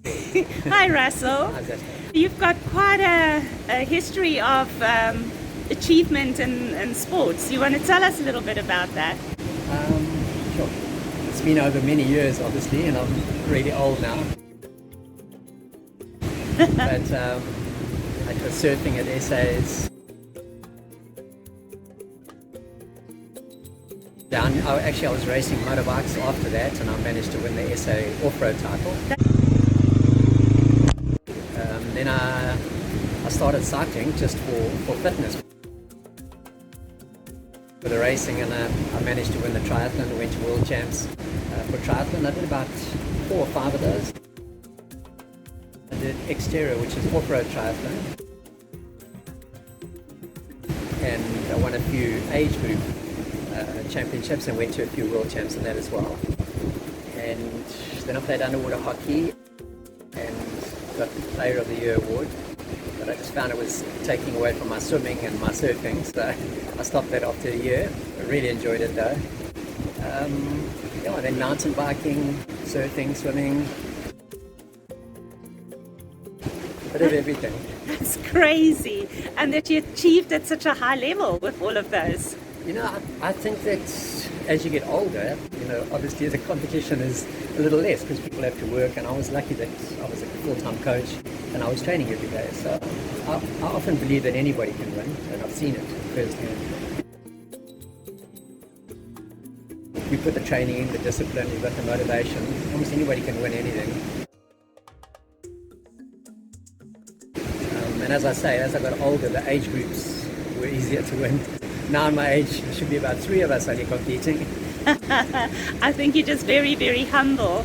Hi, Russell. How's that? You've got quite a history of achievement in sports. You want to tell us a little bit about that? Sure. It's been over many years, obviously, and I'm really old now. But I was surfing at SA's. I was racing motorbikes after that, and I managed to win the SA off-road title. Then I started cycling just for fitness. For the racing, and I managed to win the triathlon. I went to world champs for triathlon. I did about 4 or 5 of those. I did exterior, which is off-road triathlon, and I won a few age group championships and went to a few world champs in that as well. And then I played underwater hockey and got the Player of the Year award. But I just found it was taking away from my swimming and my surfing, so I stopped that after a year. I really enjoyed it though. Then mountain biking, surfing, swimming, a bit of everything. That's crazy. And that you achieved at such a high level with all of those. I think that as you get older, obviously the competition is a little less because people have to work, and I was lucky that I was a full-time coach and I was training every day. So I often believe that anybody can win, and I've seen it firsthand. If you put the training in, the discipline, you've got the motivation, almost anybody can win anything. And as I say, as I got older, the age groups were easier to win. Now in my age, there should be about 3 of us only competing. I think you're just very, very humble.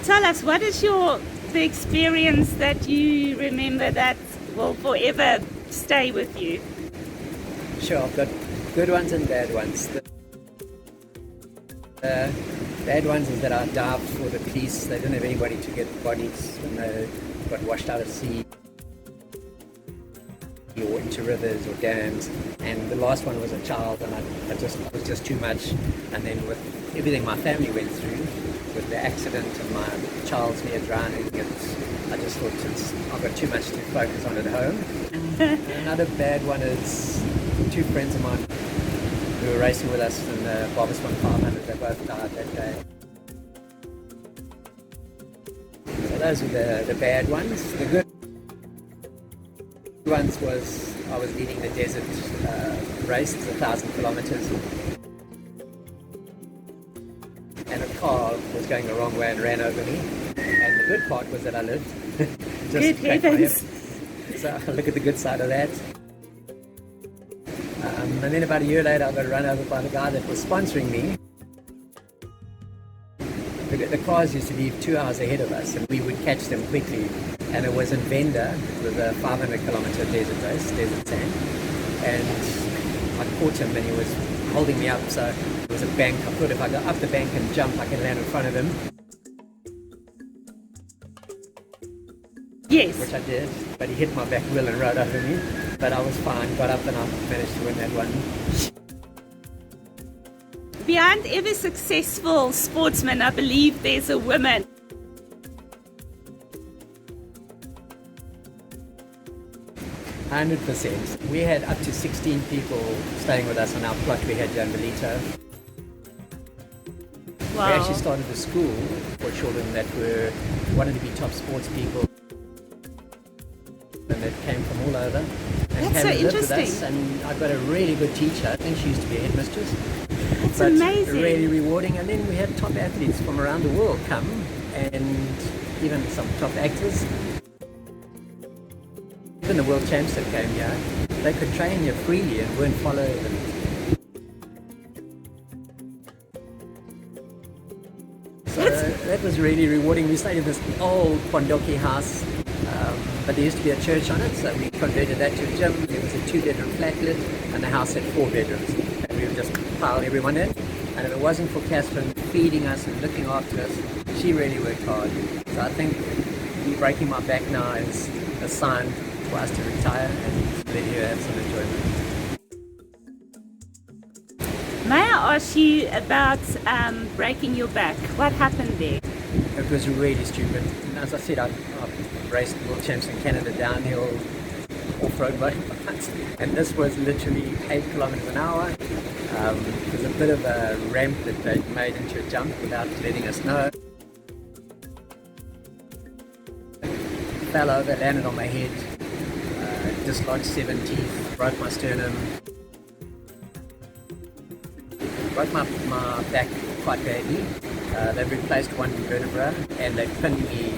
Tell us, what is the experience that you remember that will forever stay with you? Sure, I've got good ones and bad ones. The bad ones is that I dived for the police. They didn't have anybody to get bodies when they got washed out at sea or into rivers or dams. And the last one was a child, and it was just too much. And then with everything my family went through, with the accident and my child's near drowning, I just thought I've got too much to focus on at home. Another bad one is 2 friends of mine who were racing with us in the Barbaswan 500. They both died that day. So those are the bad ones. The good ones was I was leading the desert race. It's 1,000 kilometers. And a car was going the wrong way and ran over me. And the good part was that I lived. Good heavens. So I look at the good side of that. And then about a year later, I got run over by the guy that was sponsoring me. The cars used to leave 2 hours ahead of us, and we would catch them quickly. And it was in Venda, with a 500-kilometer desert race, desert sand. And I caught him, and he was holding me up. So it was a bank. I thought if I go up the bank and jump, I can land in front of him. Yes. Which I did, but he hit my back wheel and rode over me. But I was fine, got up, and I managed to win that one. Behind every successful sportsman, I believe there's a woman. 100%. We had up to 16 people staying with us on our plot. We had Jan Melito. Wow. We actually started a school for children that wanted to be top sports people, and that came from all over. And That's came so and lived with interesting. us. And I got a really good teacher. I think she used to be a headmistress. That's But amazing. really rewarding. And then we had top athletes from around the world come, and even some top actors. Even the world champs that came here, they could train here freely and weren't followed. So that was really rewarding. We stayed in this old Pondoki house, but there used to be a church on it, so we converted that to a gym. It was a 2-bedroom flatlet, and the house had 4 bedrooms. And we would just pile everyone in. And if it wasn't for Catherine feeding us and looking after us, she really worked hard. So I think me breaking my back now is a sign for us to retire and let her have some enjoyment. May I ask you about breaking your back? What happened there? It was really stupid. And as I said, I've raced world champs in Canada downhill, off-road motorbikes, and this was literally 8 kilometers an hour. It was a bit of a ramp that they made into a jump without letting us know. Fell over, landed on my head, dislodged 7 teeth, broke my sternum, broke my back quite badly. They've replaced one vertebra and they pinned me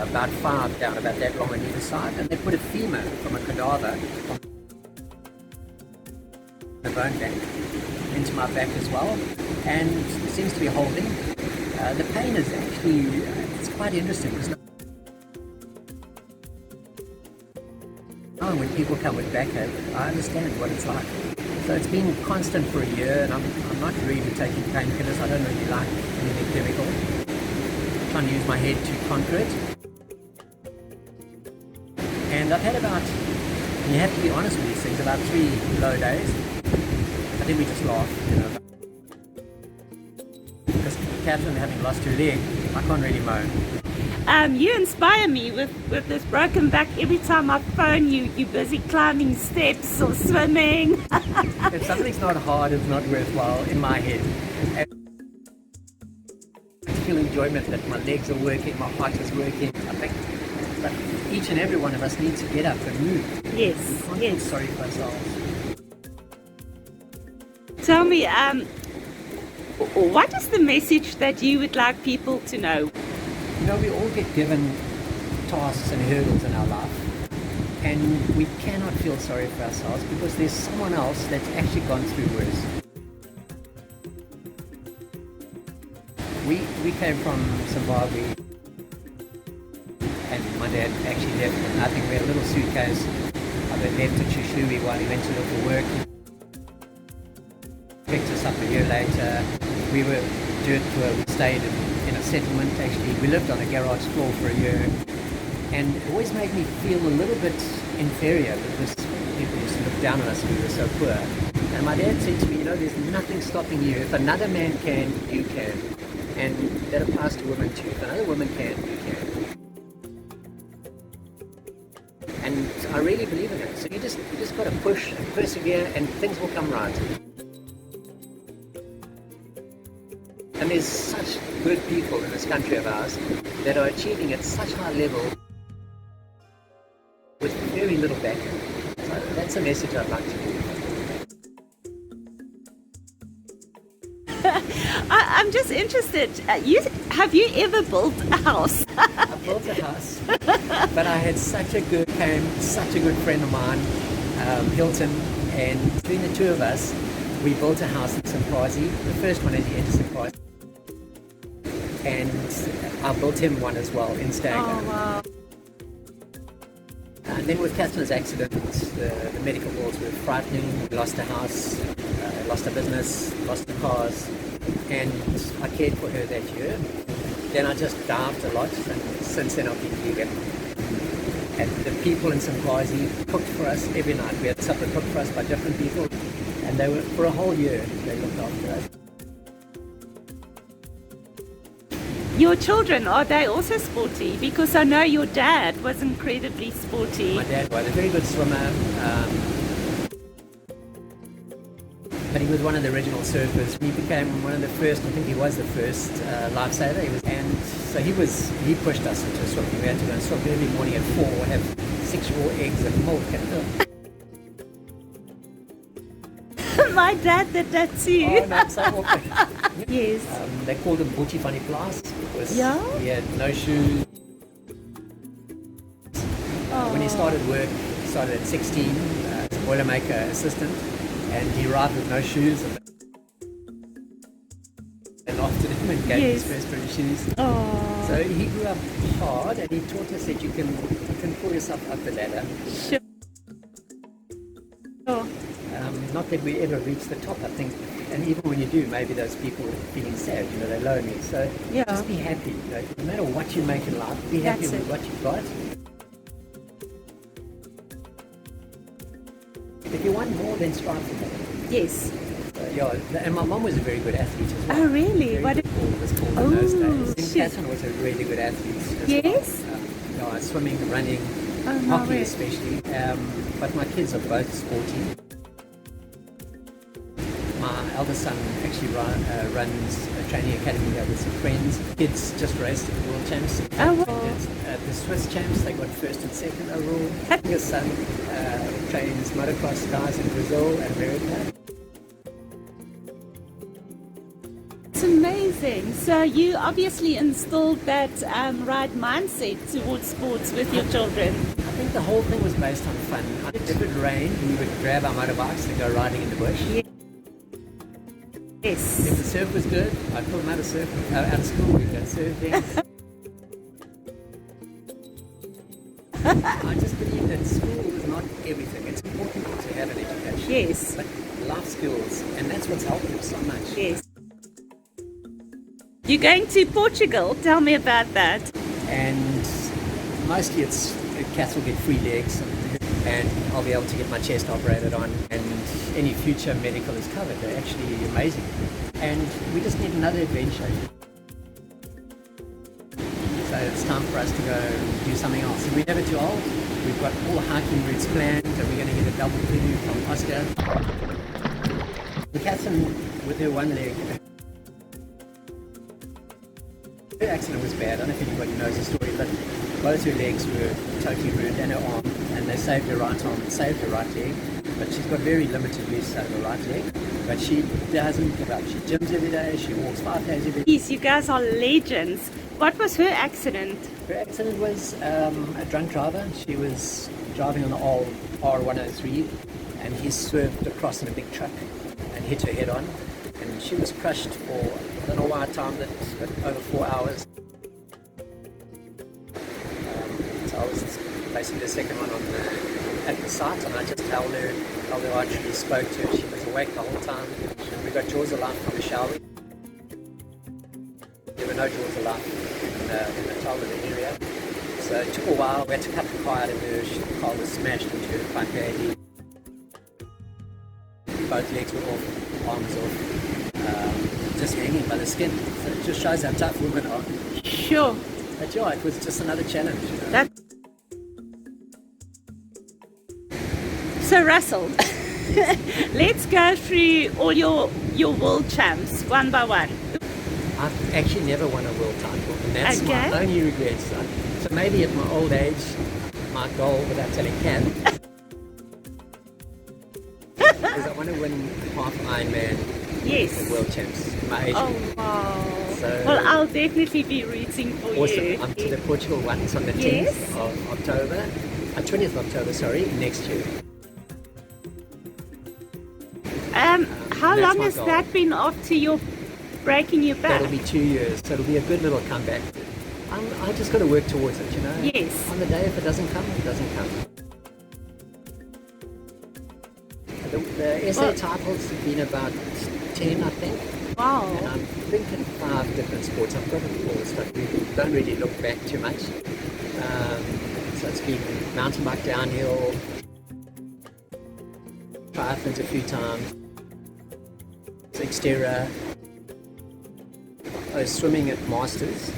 about 5 down, about that long on either side, and they put a femur from a cadaver on the bone bank into my back as well, and it seems to be holding. The pain is actually, it's quite interesting because when people come with backache, I understand what it's like. So it's been constant for a year, and I'm not really taking painkillers. I don't really like anything chemical. I'm trying to use my head to conquer it. And I've had about, and you have to be honest with these things, about 3 low days. I think we just laugh, you know. Because Catherine having lost her leg, I can't really moan. You inspire me with this broken back. Every time I phone you, you're busy climbing steps or swimming. If something's not hard, it's not worthwhile in my head. And I feel enjoyment that my legs are working, my heart is working. I think that each and every one of us needs to get up and move. Yes, We can't yes. feel sorry for ourselves. Tell me, what is the message that you would like people to know? You know, we all get given tasks and hurdles in our life, and we cannot feel sorry for ourselves because there's someone else that's actually gone through worse. We came from Zimbabwe, and my dad actually left with nothing. We had a little suitcase. I left at Shishui while he went to look for work. Picked us up a year later. We were dirt poor. We stayed in a settlement. Actually, we lived on a garage floor for a year, and it always made me feel a little bit inferior because people used to look down on us. We were so poor. And my dad said to me, you know, there's nothing stopping you. If another man can, you can. And that applies to women too. If another woman can, you can. And I really believe in it. So you just got to push and persevere, and things will come right. And there's such good people in this country of ours that are achieving at such high level with very little backing. So that's a message I'd like to give. I'm just interested. Have you ever built a house? I built a house, but I had such a good friend of mine, Hilton, and between the two of us, we built a house in Simprazi. The first one as you enter Simprazi. And I built him one as well in Stanger. Oh, wow. And then with Catherine's accident, the medical bills were frightening. We lost a house, lost a business, lost the cars, and I cared for her that year. Then I just dived a lot, and since then I've been vegan. And the people in Simprazi cooked for us every night. We had supper cooked for us by different people, and they were, for a whole year, they looked after us. Your children, are they also sporty? Because I know your dad was incredibly sporty. My dad was a very good swimmer, but he was one of the original surfers. He became one of the first, I think he was the first lifesaver. And so he pushed us into swimming. We had to go and swim every morning at 4, have 6 raw eggs and milk. My dad did that too. Oh, no, so awkward. Yes. They called him Boetie van die Plaas because Yeah? he had no shoes. When he started work, he started at 16 as a Boilermaker assistant, and he arrived with no shoes and laughed at him and gave him his first pair of shoes. Oh. So he grew up hard, and he taught us that you can pull yourself up the ladder. Sure. Not that we ever reach the top, I think, and even when you do, maybe those people feeling sad, you know, they're lonely. So Yeah. just be happy. You know, no matter what you make in life, be happy That's with it. what you've got. If you want more, then strive for more. Yes. So and my mom was a very good athlete as well. Oh, really? Very What? good ball was called Oh, in those days. And shit. Catherine was a really good athlete as Yes? well. Swimming, running, Oh, no hockey way. especially. But my kids are both sporty. My eldest son actually runs a training academy there with some friends. Kids just raced at the World Champs. Oh, wow. The Swiss Champs, they got first and second overall. Your son trains motocross guys in Brazil and America. It's amazing. So you obviously instilled that right mindset towards sports with your children. I think the whole thing was based on fun. If it rained, we would grab our motorbikes and go riding in the bush. Yes. If the surf was good, I'd pull them out of school, we'd go surfing. I just believe that school is not everything. It's important to have an education. Yes. But life skills, and that's what's helped them so much. Yes. You're going to Portugal. Tell me about that. And mostly it's cats will get free legs, and I'll be able to get my chest operated on, and any future medical is covered. They're actually amazing. And we just need another adventure. So it's time for us to go do something else. And we're never too old. We've got all the hiking routes planned, and we're going to get a double canoe from Oscar. Catherine, with her one leg, her accident was bad. I don't know if anybody knows the story, but both her legs were totally ruined, and her arm, and they saved her right arm and saved her right leg. But she's got very limited use of her right leg. But she doesn't give up. She gyms every day. She walks 5 days every day. Yes, you guys are legends. What was her accident? Her accident was a drunk driver. She was driving on the old R103, and he swerved across in a big truck and hit her head on. And she was crushed for, I don't know why I timed it, but over 4 hours. So I was basically the second one at the site, and I just held her artery, spoke to her. She was awake the whole time. And we got jaws of life from the shower. There were no jaws of life in the Talbot area. So it took a while. We had to cut the car out of her. The car was smashed into her front gate. Both legs were off, arms off, just hanging by the skin. So it just shows how tough women are. Sure. But yeah, it was just another challenge. You know? That. So Russell, let's go through all your world champs one by one. I've actually never won a world title, and that's Okay. my only regret. So maybe at my old age, my goal, without telling Kat, is I want to win half Ironman Yes. the world champs. My age. Oh wow. So- Well, I'll definitely be rooting for Awesome. you. I'm to the Portugal once on the 10th Yes. of October, 20th of October, sorry, next year. How that's long my has goal. that been after your breaking your back? That'll be 2 years, so it'll be a good little comeback. I just got to work towards it, you know? Yes. On the day, if it doesn't come, it doesn't come. The SA Well- titles have been about 10, I think. Wow. And I'm thinking 5 different sports. I've got it all, but we don't really look back too much. So it's been mountain bike downhill, triathlons a few times, Xterra, swimming at Masters,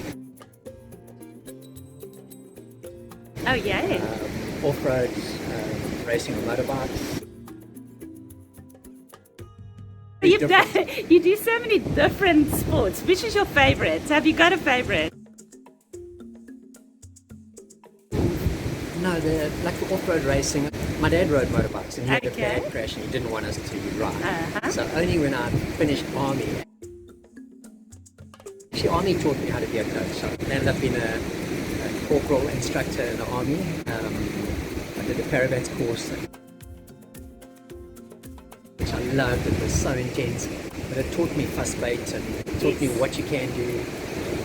Oh yay. off-road, racing on motorbikes. You do so many different sports. Which is your favorite? Have you got a favorite? No, like the off-road racing. My dad rode motorbikes, and he had a Okay. bad crash, and he didn't want us to ride. Uh-huh. So only when I finished army, actually army taught me how to be a coach. I ended up being a corporal instructor in the army. I did a paravans course, which I loved. It was so intense, but it taught me fuss bait and taught me what you can do.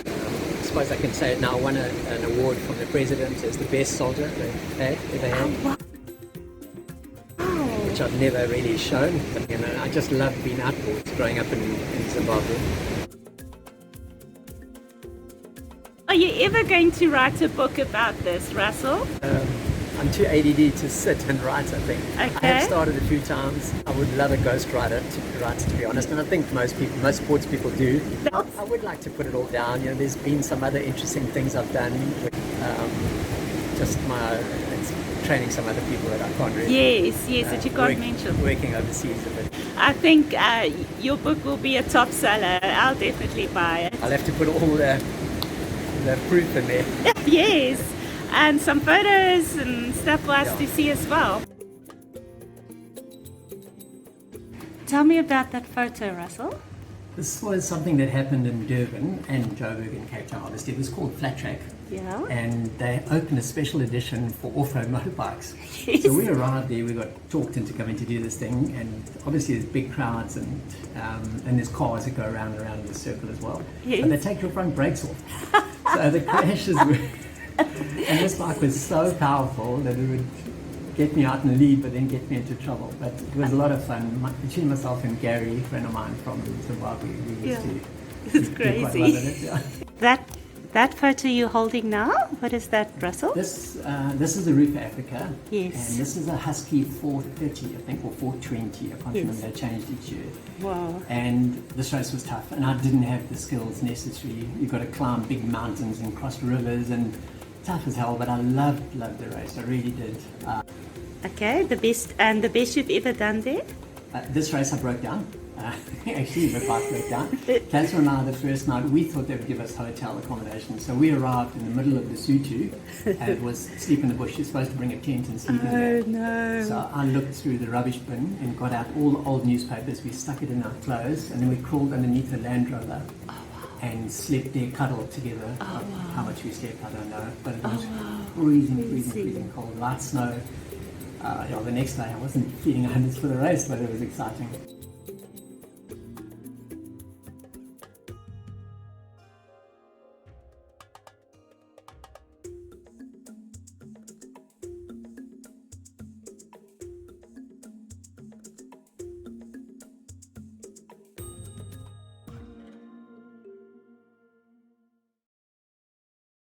I suppose I can say it now. I won an award from the president as the best soldier they've ever had. Wow. Which I've never really shown, but you know, I just love being outdoors growing up in Zimbabwe. Are you ever going to write a book about this, Russell? I'm too ADD to sit and write, I think. I Okay. have started a few times. I would love a ghostwriter to write, to be honest, and I think most sports people do. I would like to put it all down. You know, there's been some other interesting things I've done with just training some other people that I can't really. Yes, that you can't mention. Working overseas a bit. I think your book will be a top seller. I'll definitely buy it. I'll have to put all the proof in there. Yes, and some photos and stuff for us to see as well. Tell me about that photo, Russell. This was something that happened in Durban and Joburg and Cape Town, obviously. It was called Flat Track. Yeah. And they opened a special edition for off-road motorbikes. Yes. So we arrived there, we got talked into coming to do this thing, and obviously there's big crowds and there's cars that go around and around in the circle as well. Yes. But they take your front brakes off. So the crashes were... And this bike was so powerful that it would get me out in the lead, but then get me into trouble. But it was a lot of fun. Between myself and Gary, a friend of mine from Zimbabwe, we used to It's do quite a lot crazy. of it. Yeah. That photo you're holding now, what is that, Russell? This is the Roof Africa. Yes. And this is a Husky 430, I think, or 420. I can't Yes. remember. They changed each year. Wow. And this race was tough, and I didn't have the skills necessary. You've got to climb big mountains and cross rivers, and tough as hell. But I loved the race. I really did. Okay, the best you've ever done there? This race I broke down. Actually, the bike broke down. Cancer and I, the first night, we thought they would give us hotel accommodation. So we arrived in the middle of Lesotho, and it was sleep in the bush. You're supposed to bring a tent and sleep in there. Oh no. So I looked through the rubbish bin and got out all the old newspapers. We stuck it in our clothes, and then we crawled underneath the Land Rover and slept there, cuddled together. How much we slept, I don't know. But it was freezing cold, light snow. The next day I wasn't feeling 100s for the race, but it was exciting.